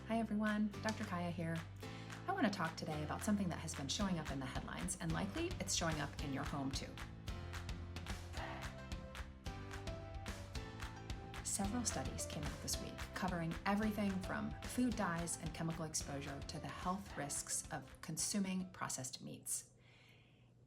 Hi everyone, Dr. Kiyah here. I want to talk today about something that has been showing up in the headlines, and likely it's showing up in your home too. Several studies came out this week covering everything from food dyes and chemical exposure to the health risks of consuming processed meats.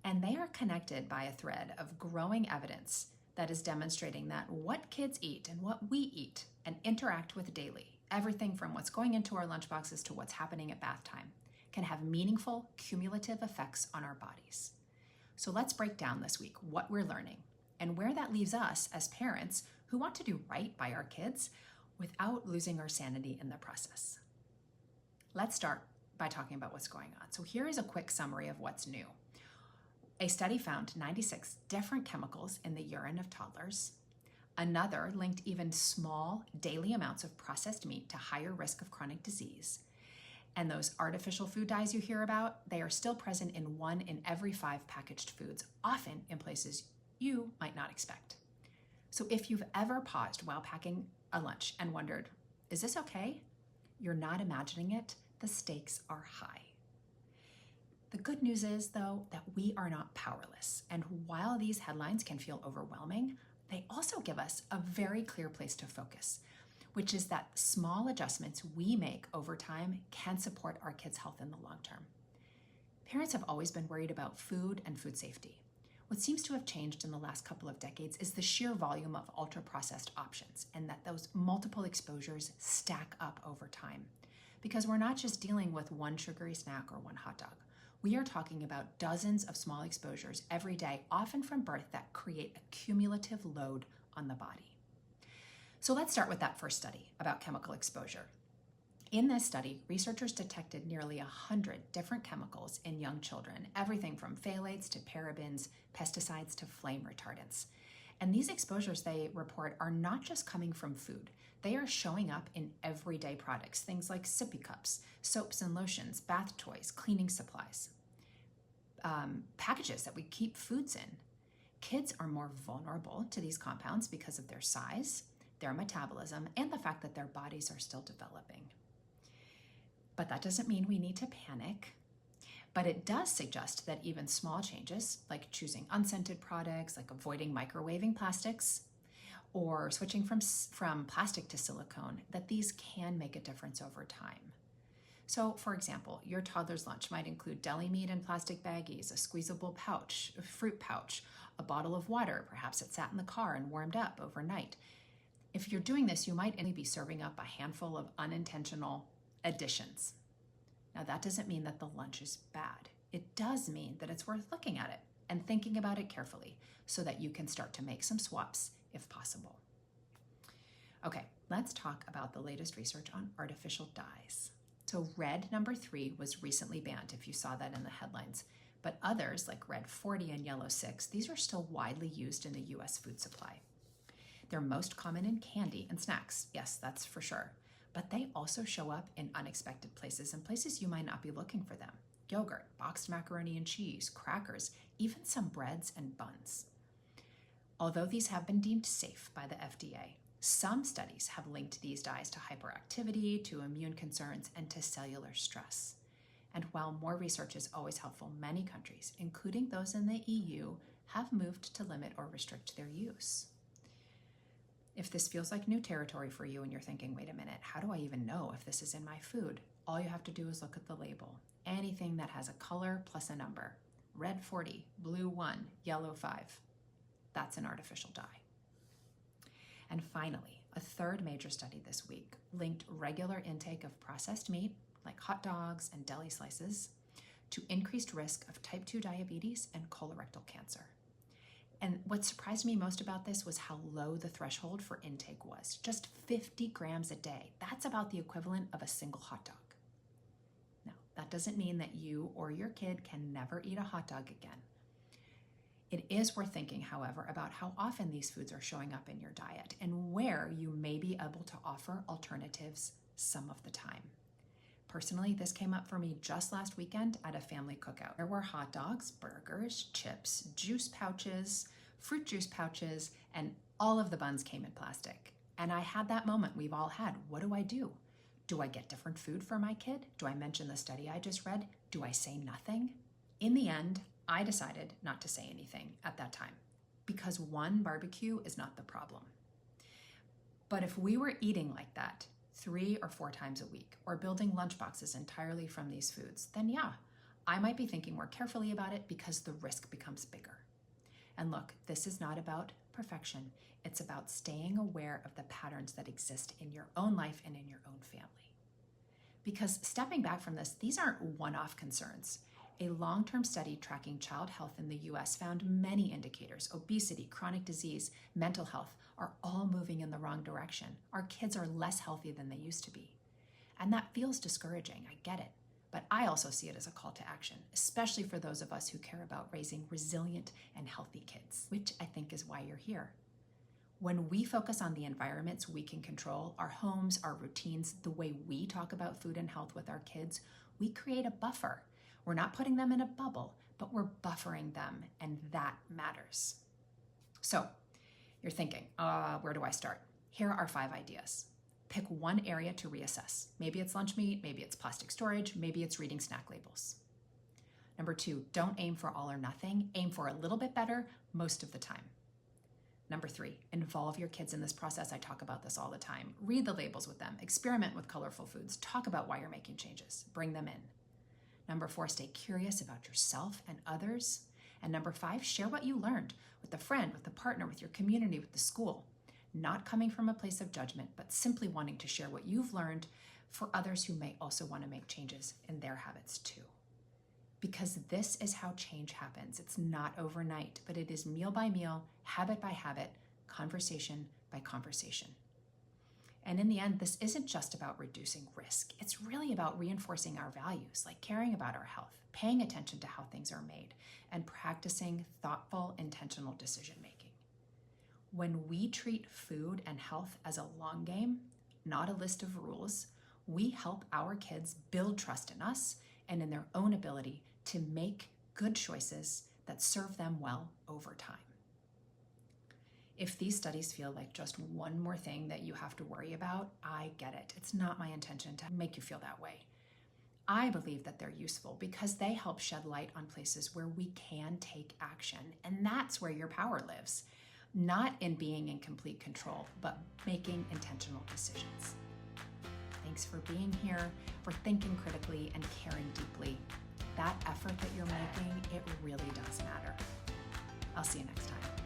And they are connected by a thread of growing evidence that is demonstrating that what kids eat and what we eat and interact with daily, everything from what's going into our lunchboxes to what's happening at bath time, can have meaningful cumulative effects on our bodies. So let's break down this week what we're learning and where that leaves us as parents who want to do right by our kids without losing our sanity in the process. Let's start by talking about what's going on. So here is a quick summary of what's new. A study found 96 different chemicals in the urine of toddlers. Another linked even small daily amounts of processed meat to higher risk of chronic disease. And those artificial food dyes you hear about, they are still present in 1 in every 5 packaged foods, often in places you might not expect. So if you've ever paused while packing a lunch and wondered, is this okay? You're not imagining it. The stakes are high. The good news is, though, that we are not powerless. And while these headlines can feel overwhelming, they also give us a very clear place to focus, which is that small adjustments we make over time can support our kids' health in the long term. Parents have always been worried about food and food safety. What seems to have changed in the last couple of decades is the sheer volume of ultra-processed options, and that those multiple exposures stack up over time. Because we're not just dealing with one sugary snack or one hot dog. We are talking about dozens of small exposures every day, often from birth, that create a cumulative load on the body. So let's start with that first study about chemical exposure. In this study, researchers detected nearly 100 different chemicals in young children, everything from phthalates to parabens, pesticides to flame retardants. And these exposures, they report, are not just coming from food. They are showing up in everyday products, things like sippy cups, soaps and lotions, bath toys, cleaning supplies, packages that we keep foods in. Kids are more vulnerable to these compounds because of their size, their metabolism, and the fact that their bodies are still developing. But that doesn't mean we need to panic. But it does suggest that even small changes, like choosing unscented products, like avoiding microwaving plastics, or switching from plastic to silicone, that these can make a difference over time. So, for example, your toddler's lunch might include deli meat in plastic baggies, a squeezable pouch, a fruit pouch, a bottle of water, perhaps it sat in the car and warmed up overnight. If you're doing this, you might only be serving up a handful of unintentional additions. Now, that doesn't mean that the lunch is bad. It does mean that it's worth looking at it and thinking about it carefully so that you can start to make some swaps if possible. Okay, let's talk about the latest research on artificial dyes. So red number 3 was recently banned, if you saw that in the headlines, but others like red 40 and yellow 6, these are still widely used in the US food supply. They're most common in candy and snacks, yes, that's for sure, but they also show up in unexpected places and places you might not be looking for them. Yogurt, boxed macaroni and cheese, crackers, even some breads and buns. Although these have been deemed safe by the FDA, some studies have linked these dyes to hyperactivity, to immune concerns, and to cellular stress. And while more research is always helpful, many countries, including those in the EU, have moved to limit or restrict their use. If this feels like new territory for you and you're thinking, wait a minute, how do I even know if this is in my food? All you have to do is look at the label. Anything that has a color plus a number, red 40, blue 1, yellow 5, that's an artificial dye. And finally, a third major study this week linked regular intake of processed meat, like hot dogs and deli slices, to increased risk of type 2 diabetes and colorectal cancer. And what surprised me most about this was how low the threshold for intake was, just 50 grams a day. That's about the equivalent of a single hot dog. Now, that doesn't mean that you or your kid can never eat a hot dog again. It is worth thinking, however, about how often these foods are showing up in your diet and where you may be able to offer alternatives some of the time. Personally, this came up for me just last weekend at a family cookout. There were hot dogs, burgers, chips, juice pouches, fruit juice pouches, and all of the buns came in plastic. And I had that moment we've all had. What do I do? Do I get different food for my kid? Do I mention the study I just read? Do I say nothing? In the end, I decided not to say anything at that time because one barbecue is not the problem. But if we were eating like that 3 or 4 times a week or building lunchboxes entirely from these foods, then yeah, I might be thinking more carefully about it because the risk becomes bigger. And look, this is not about perfection. It's about staying aware of the patterns that exist in your own life and in your own family. Because stepping back from this, these aren't one-off concerns. A long-term study tracking child health in the US found many indicators, obesity, chronic disease, mental health, are all moving in the wrong direction. Our kids are less healthy than they used to be. And that feels discouraging, I get it. But I also see it as a call to action, especially for those of us who care about raising resilient and healthy kids, which I think is why you're here. When we focus on the environments we can control, our homes, our routines, the way we talk about food and health with our kids, we create a buffer. We're not putting them in a bubble, but we're buffering them, and that matters. So you're thinking, where do I start? Here are 5 ideas. Pick one area to reassess. Maybe it's lunch meat, maybe it's plastic storage, maybe it's reading snack labels. Number 2, don't aim for all or nothing. Aim for a little bit better most of the time. Number 3, involve your kids in this process. I talk about this all the time. Read the labels with them. Experiment with colorful foods. Talk about why you're making changes. Bring them in. Number 4, stay curious about yourself and others. And number 5, share what you learned with a friend, with a partner, with your community, with the school. Not coming from a place of judgment, but simply wanting to share what you've learned for others who may also want to make changes in their habits too. Because this is how change happens. It's not overnight, but it is meal by meal, habit by habit, conversation by conversation. And in the end, this isn't just about reducing risk. It's really about reinforcing our values, like caring about our health, paying attention to how things are made, and practicing thoughtful, intentional decision-making. When we treat food and health as a long game, not a list of rules, we help our kids build trust in us and in their own ability to make good choices that serve them well over time. If these studies feel like just one more thing that you have to worry about, I get it. It's not my intention to make you feel that way. I believe that they're useful because they help shed light on places where we can take action, and that's where your power lives. Not in being in complete control, but making intentional decisions. Thanks for being here, for thinking critically and caring deeply. That effort that you're making, it really does matter. I'll see you next time.